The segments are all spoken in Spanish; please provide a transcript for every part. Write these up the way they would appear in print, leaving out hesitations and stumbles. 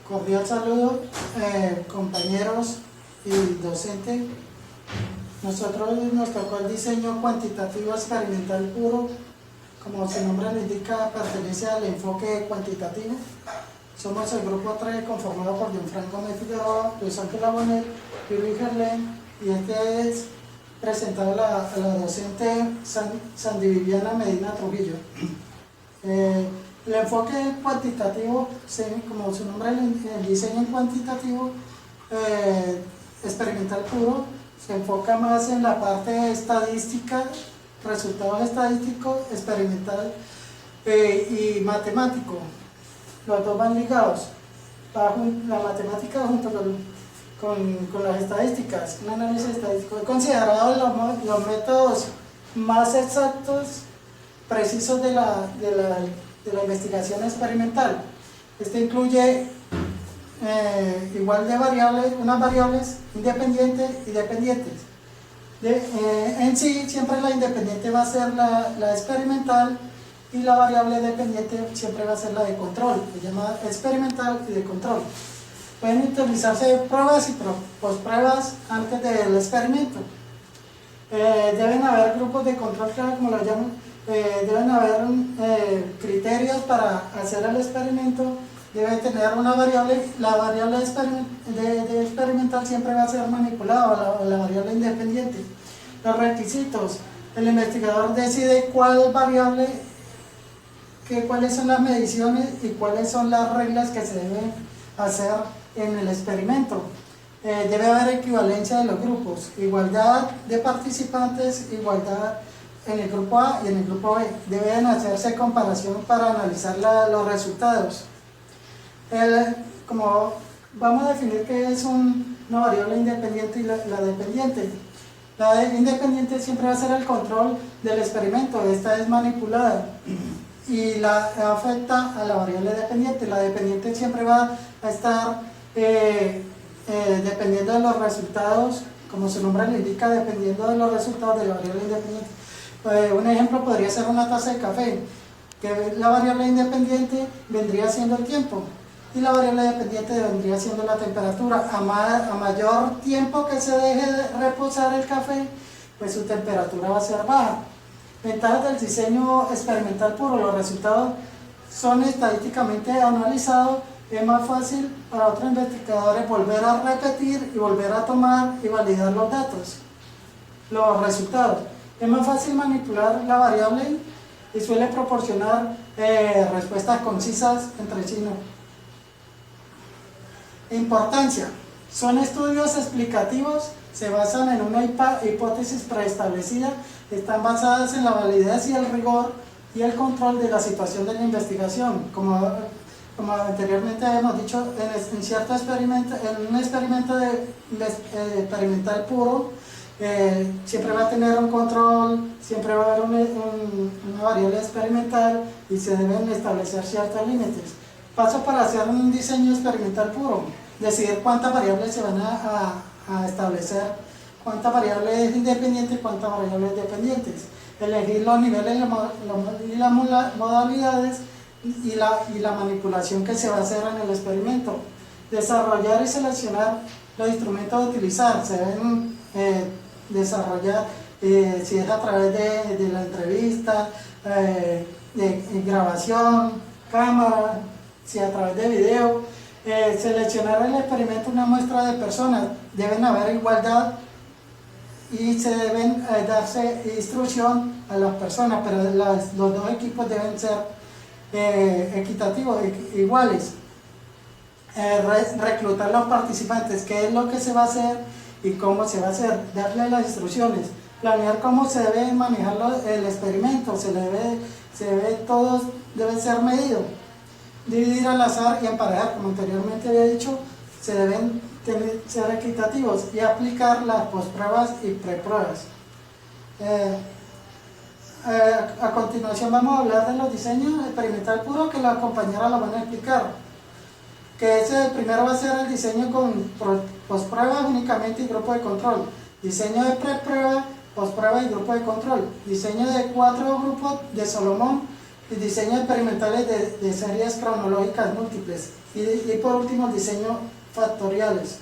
Cordial saludo, compañeros y docentes. Nosotros nos tocó el diseño cuantitativo experimental puro. Como su nombre lo indica, pertenece al enfoque cuantitativo. Somos el grupo 3 conformado por Gianfranco Figueroa, Luis Ángel Bonet y Luis Gerlén, y este es presentado a la docente Sandy Viviana Medina Trujillo. El enfoque cuantitativo, como su nombre, el diseño cuantitativo experimental puro, se enfoca más en la parte estadística, resultados estadísticos, experimental y matemático. Los dos van ligados, la matemática junto con las estadísticas, un análisis estadístico. He considerado los métodos más exactos, precisos de la investigación experimental. Este incluye igual de variables, unas variables independientes y dependientes. En sí, siempre la independiente va a ser la experimental y la variable dependiente siempre va a ser la de control, se llama experimental y de control. Pueden utilizarse pruebas y pospruebas antes del experimento. Deben haber grupos de control, como lo llaman. Deben haber criterios para hacer el experimento. Debe tener una variable, la variable de experimental siempre va a ser manipulada, o la variable independiente. Los requisitos: el investigador decide cuál variable, cuáles son las mediciones y cuáles son las reglas que se deben hacer en el experimento. Debe haber equivalencia de los grupos, igualdad de participantes, igualdad en el grupo A y en el grupo B. Deben hacerse comparación para analizar los resultados. Como vamos a definir qué es una variable independiente y la dependiente. La independiente siempre va a ser el control del experimento, esta es manipulada y la afecta a la variable dependiente. La dependiente siempre va a estar dependiendo de los resultados, como su nombre le indica, dependiendo de los resultados de la variable independiente. Un ejemplo podría ser una taza de café, que la variable independiente vendría siendo el tiempo y la variable dependiente vendría siendo la temperatura. A mayor tiempo que se deje de reposar el café, pues su temperatura va a ser baja. Ventajas del diseño experimental puro: los resultados son estadísticamente analizados, es más fácil para otros investigadores volver a repetir y volver a tomar y validar los datos, los resultados. Es más fácil manipular la variable y suele proporcionar respuestas concisas entre sí. Importancia: son estudios explicativos, se basan en una hipótesis preestablecida, están basadas en la validez y el rigor y el control de la situación de la investigación. Como anteriormente hemos dicho, en cierto experimento, en un experimento experimental puro, siempre va a tener un control, siempre va a haber una variable experimental y se deben establecer ciertos límites. Paso para hacer un diseño experimental puro: decidir cuántas variables se van a establecer, cuántas variables independientes y cuántas variables dependientes, elegir los niveles y las modalidades y la manipulación que se va a hacer en el experimento, desarrollar y seleccionar los instrumentos a utilizar. Se deben desarrollar, si es a través de la entrevista, de grabación, cámara, si a través de video. Seleccionar el experimento una muestra de personas, deben haber igualdad y se deben darse instrucción a las personas, pero los dos equipos deben ser equitativos, iguales. Reclutar a los participantes, qué es lo que se va a hacer y cómo se va a hacer, darle las instrucciones, planear cómo se debe manejar el experimento, todos deben ser medidos, dividir al azar y emparejar, como anteriormente había dicho, se deben ser equitativos y aplicar las pospruebas y prepruebas. A continuación vamos a hablar de los diseños experimental puro, que la compañera lo van a explicar. Que primero va a ser el diseño con posprueba únicamente y grupo de control. Diseño de preprueba, posprueba y grupo de control. Diseño de 4 grupos de Solomon, y diseño experimentales de series cronológicas múltiples. Y por último, diseño factoriales.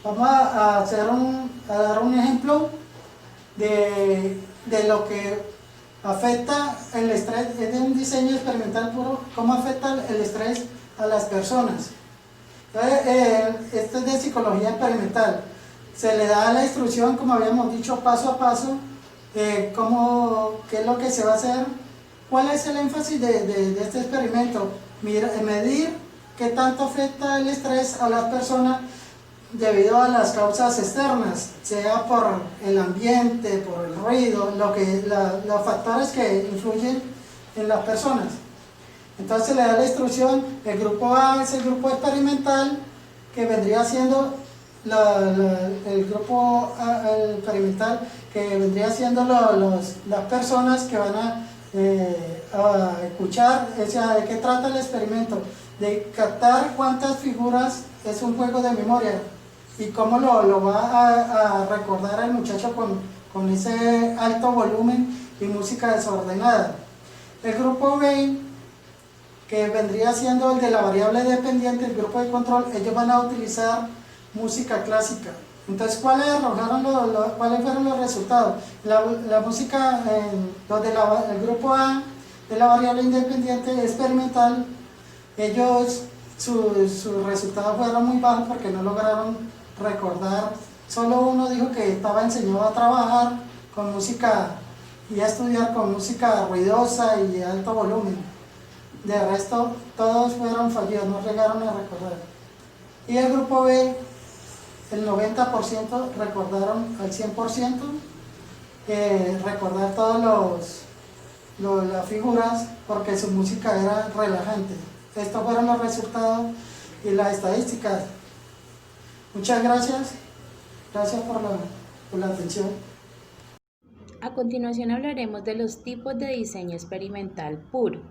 Vamos a dar un ejemplo de lo que afecta el estrés. Es de un diseño experimental puro, cómo afecta el estrés a las personas. Esto es de psicología experimental. Se le da la instrucción, como habíamos dicho, paso a paso, qué es lo que se va a hacer, cuál es el énfasis de este experimento, medir qué tanto afecta el estrés a las personas debido a las causas externas, sea por el ambiente, por el ruido, los factores que influyen en las personas. Entonces se le da la instrucción. El grupo A es el grupo experimental, que vendría siendo el grupo experimental, que vendría siendo las personas que van a escuchar. O sea, ¿de qué trata el experimento? De captar cuántas figuras es un juego de memoria y cómo lo va a recordar el muchacho con ese alto volumen y música desordenada. El grupo B, que vendría siendo el de la variable dependiente, el grupo de control, ellos van a utilizar música clásica. Entonces, ¿cuáles fueron los resultados? La música, el grupo A de la variable independiente experimental, ellos, sus resultados fueron muy bajos porque no lograron recordar. Solo uno dijo que estaba enseñado a trabajar con música y a estudiar con música ruidosa y de alto volumen. De resto, todos fueron fallidos, no llegaron a recordar. Y el grupo B, el 90% recordaron al 100%, recordar todas las figuras, porque su música era relajante. Estos fueron los resultados y las estadísticas. Muchas gracias. Gracias por la atención. A continuación hablaremos de los tipos de diseño experimental puro.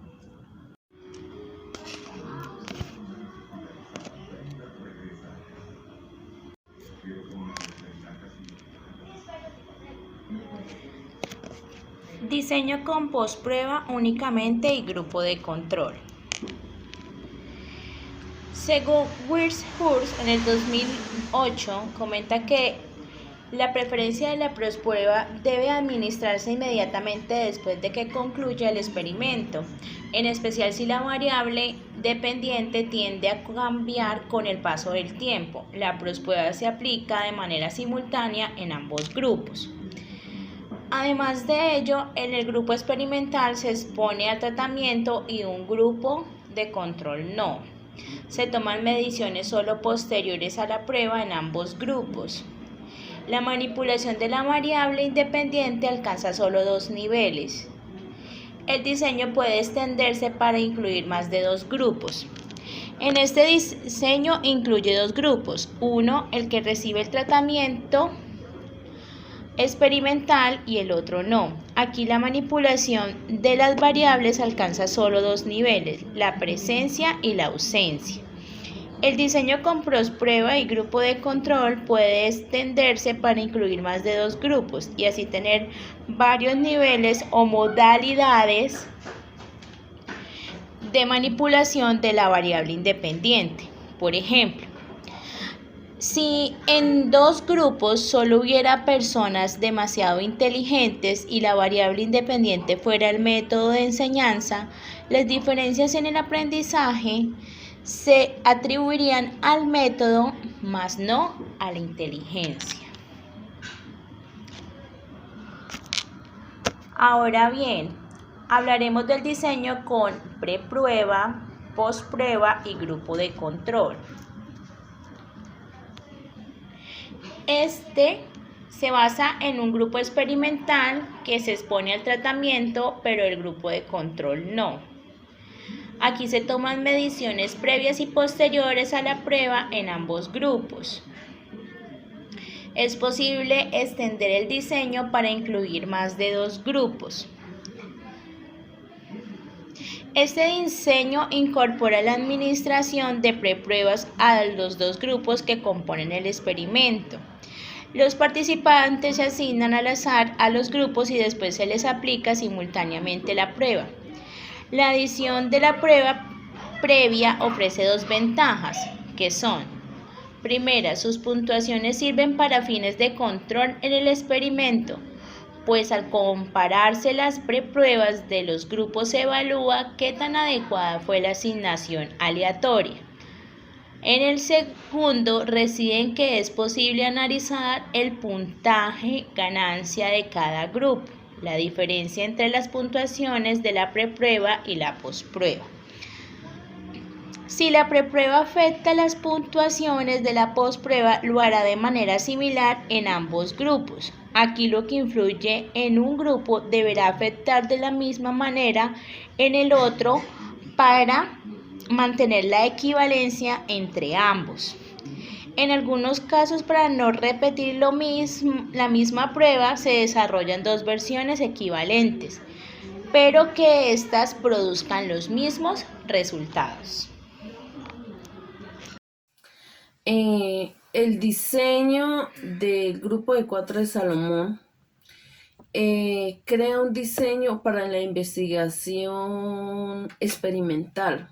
Diseño con post-prueba únicamente y grupo de control. Según Wirtz-Hurst, en el 2008, comenta que la preferencia de la post-prueba debe administrarse inmediatamente después de que concluya el experimento, en especial si la variable dependiente tiende a cambiar con el paso del tiempo. La post-prueba se aplica de manera simultánea en ambos grupos. Además de ello, en el grupo experimental se expone al tratamiento y un grupo de control no. Se toman mediciones solo posteriores a la prueba en ambos grupos. La manipulación de la variable independiente alcanza solo 2 niveles. El diseño puede extenderse para incluir más de 2 grupos. En este diseño incluye 2 grupos. Uno, el que recibe el tratamiento experimental, y el otro no. Aquí la manipulación de las variables alcanza solo 2 niveles, la presencia y la ausencia. El diseño con post-prueba y grupo de control puede extenderse para incluir más de 2 grupos y así tener varios niveles o modalidades de manipulación de la variable independiente. Por ejemplo, si en 2 grupos solo hubiera personas demasiado inteligentes y la variable independiente fuera el método de enseñanza, las diferencias en el aprendizaje se atribuirían al método, más no a la inteligencia. Ahora bien, hablaremos del diseño con preprueba, postprueba y grupo de control. Este se basa en un grupo experimental que se expone al tratamiento, pero el grupo de control no. Aquí se toman mediciones previas y posteriores a la prueba en ambos grupos. Es posible extender el diseño para incluir más de 2 grupos. Este diseño incorpora la administración de prepruebas a los 2 grupos que componen el experimento. Los participantes se asignan al azar a los grupos y después se les aplica simultáneamente la prueba. La adición de la prueba previa ofrece dos ventajas, que son: primera, sus puntuaciones sirven para fines de control en el experimento, pues al compararse las prepruebas de los grupos se evalúa qué tan adecuada fue la asignación aleatoria. En el segundo reside en que es posible analizar el puntaje ganancia de cada grupo, la diferencia entre las puntuaciones de la preprueba y la posprueba. Si la preprueba afecta las puntuaciones de la posprueba, lo hará de manera similar en ambos grupos. Aquí lo que influye en un grupo deberá afectar de la misma manera en el otro para mantener la equivalencia entre ambos. En algunos casos, para no repetir la misma prueba, se desarrollan dos versiones equivalentes, pero que éstas produzcan los mismos resultados. El diseño del grupo de 4 de Salomón crea un diseño para la investigación experimental.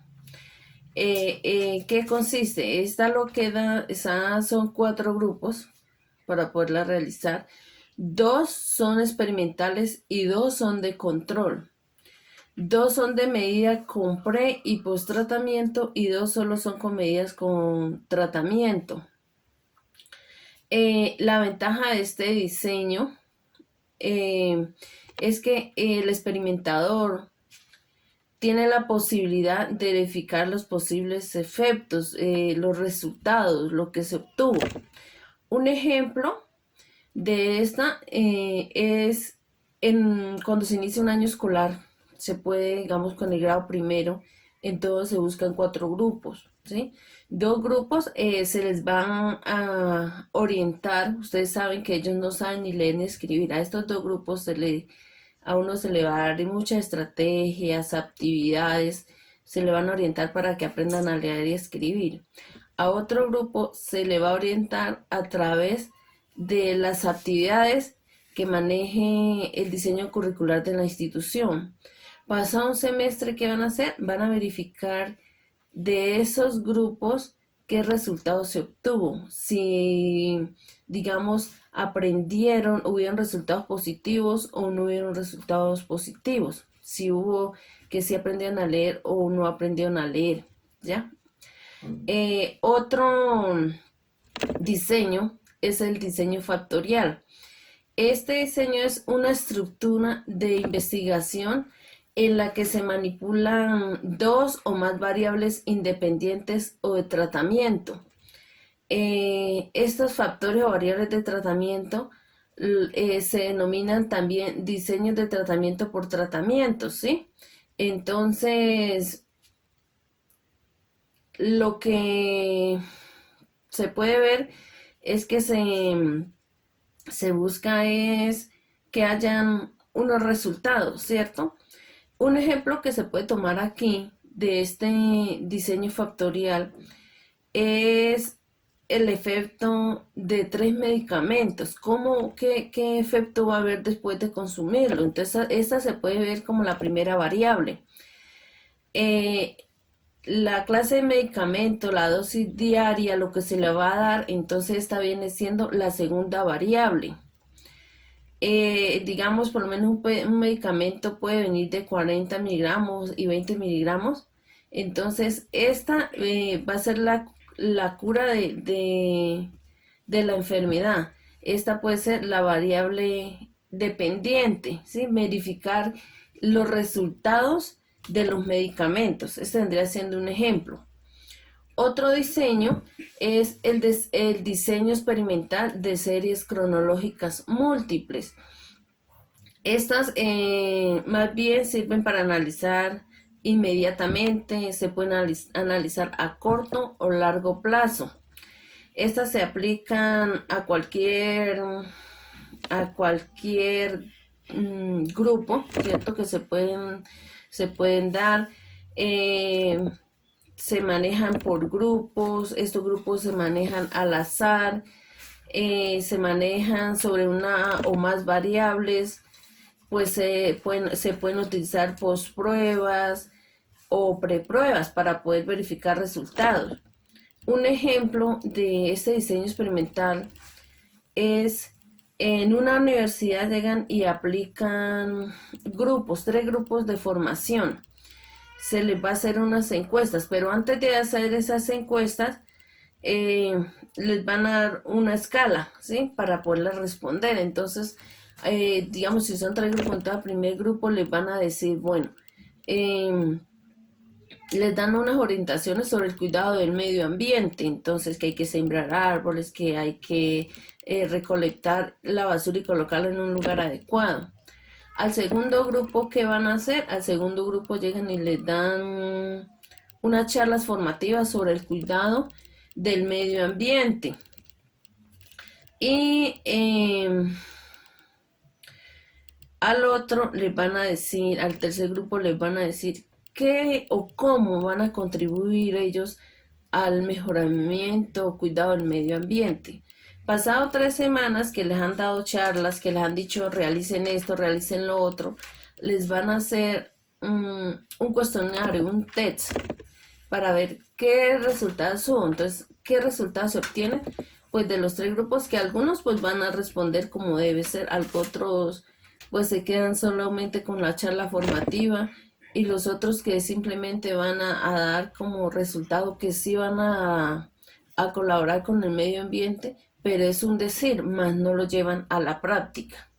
¿Qué consiste? Son 4 grupos para poderla realizar. 2 son experimentales y 2 son de control. 2 son de medida con pre y post tratamiento y 2 solo son con medidas con tratamiento. La ventaja de este diseño es que el experimentador tiene la posibilidad de verificar los posibles efectos, los resultados, lo que se obtuvo. Un ejemplo de esta es cuando se inicia un año escolar. Se puede, digamos, con el grado primero, entonces se buscan 4 grupos, ¿sí? 2 grupos se les van a orientar. Ustedes saben que ellos no saben ni leer ni escribir. A estos 2 grupos a uno se le va a dar muchas estrategias, actividades, se le van a orientar para que aprendan a leer y escribir. A otro grupo se le va a orientar a través de las actividades que maneje el diseño curricular de la institución. Pasado un semestre, ¿qué van a hacer? Van a verificar de esos grupos qué resultados se obtuvo. Si, digamos, aprendieron, hubieron resultados positivos o no hubieron resultados positivos. Si hubo que sí aprendieron a leer o no aprendieron a leer, ¿ya? Otro diseño es el diseño factorial. Este diseño es una estructura de investigación en la que se manipulan 2 o más variables independientes o de tratamiento. Estos factores o variables de tratamiento se denominan también diseños de tratamiento por tratamiento, ¿sí? Entonces, lo que se puede ver es que se busca es que hayan unos resultados, ¿cierto? Un ejemplo que se puede tomar aquí de este diseño factorial es el efecto de 3 medicamentos. ¿Qué efecto va a haber después de consumirlo? Entonces, esta se puede ver como la primera variable. La clase de medicamento, la dosis diaria, lo que se le va a dar, entonces esta viene siendo la segunda variable. Digamos, por lo menos un medicamento puede venir de 40 miligramos y 20 miligramos. Entonces, esta va a ser la cura de la enfermedad. Esta puede ser la variable dependiente, ¿sí? Verificar los resultados de los medicamentos. Este vendría siendo un ejemplo. Otro diseño es el diseño experimental de series cronológicas múltiples. Estas más bien sirven para analizar inmediatamente, se pueden analizar a corto o largo plazo. Estas se aplican a cualquier grupo, ¿cierto? Que se pueden dar. Se manejan por grupos. Estos grupos se manejan al azar, se manejan sobre una o más variables. pues se pueden utilizar postpruebas o prepruebas para poder verificar resultados. Un ejemplo de este diseño experimental es en una universidad llegan y aplican tres grupos de formación. Se les va a hacer unas encuestas, pero antes de hacer esas encuestas, les van a dar una escala, ¿sí? Para poderlas responder. Entonces, digamos, si son 3 grupos, entonces al primer grupo les van a decir, bueno, les dan unas orientaciones sobre el cuidado del medio ambiente, entonces que hay que sembrar árboles, que hay que recolectar la basura y colocarla en un lugar adecuado. Al segundo grupo, ¿qué van a hacer? Al segundo grupo llegan y les dan unas charlas formativas sobre el cuidado del medio ambiente. Y al otro les van a decir, al tercer grupo les van a decir qué o cómo van a contribuir ellos al mejoramiento o cuidado del medio ambiente. Pasado 3 semanas que les han dado charlas, que les han dicho realicen esto, realicen lo otro, les van a hacer un cuestionario, un test, para ver qué resultados hubo. Entonces, ¿qué resultados se obtienen? Pues de los 3 grupos, que algunos pues van a responder como debe ser, otros pues se quedan solamente con la charla formativa, y los otros que simplemente van a dar como resultado que sí van a colaborar con el medio ambiente, pero es un decir, más no lo llevan a la práctica.